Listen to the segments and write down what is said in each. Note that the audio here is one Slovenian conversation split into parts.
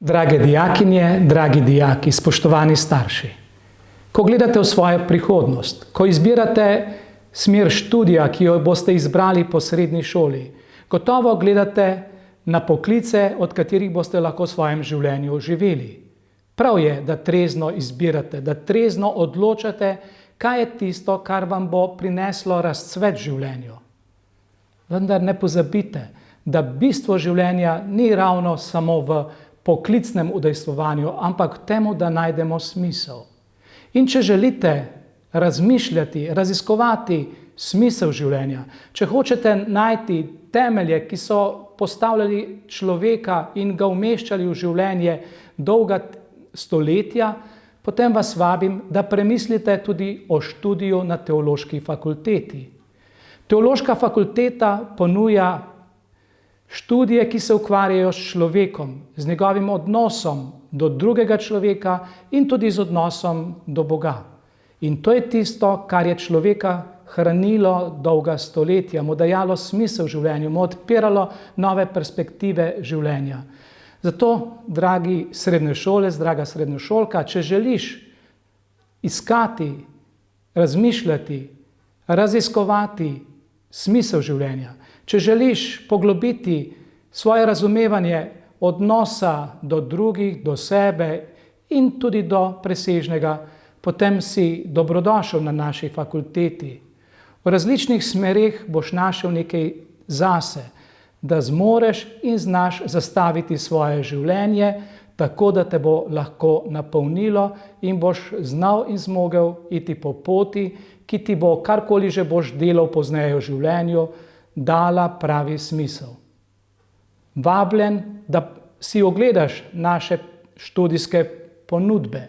Drage dijakinje, dragi dijaki, spoštovani starši. Ko gledate v svojo prihodnost, ko izbirate smer študija, ki jo boste izbrali po srednji šoli, gotovo gledate na poklice, od katerih boste lahko v svojem življenju živeli. Prav je, da trezno izbirate, da trezno odločate, kaj je tisto, kar vam bo prineslo razcvet v življenju. Vendar ne pozabite, da bistvo življenja ni ravno samo v poklicnem udejstvovanju, ampak temu, da najdemo smisel. In če želite razmišljati, raziskovati smisel življenja, če hočete najti temelje, ki so postavljali človeka in ga umeščali v življenje dolga stoletja, potem vas vabim, da premislite tudi o študiju na teološki fakulteti. Teološka fakulteta ponuja študije, ki se ukvarjajo s človekom, z njegovim odnosom do drugega človeka in tudi z odnosom do Boga. In to je tisto, kar je človeka hranilo dolga stoletja, mu dajalo smisel v življenju, mu odpiralo nove perspektive življenja. Zato, dragi srednješolec, draga srednješolka, če želiš iskati, razmišljati, raziskovati smisel življenja, če želiš poglobiti svoje razumevanje odnosa do drugih, do sebe in tudi do presežnega, potem si dobrodošel na naši fakulteti. V različnih smereh boš našel nekaj zase, da zmoreš in znaš zastaviti svoje življenje, tako da te bo lahko napolnilo in boš znal in zmogel iti po poti, ki ti bo, karkoli že boš delal pozneje v življenju, dala pravi smisel. Vabljen, da si ogledaš naše študijske ponudbe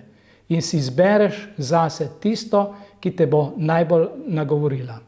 in si izbereš zase tisto, ki te bo najbolj nagovorila.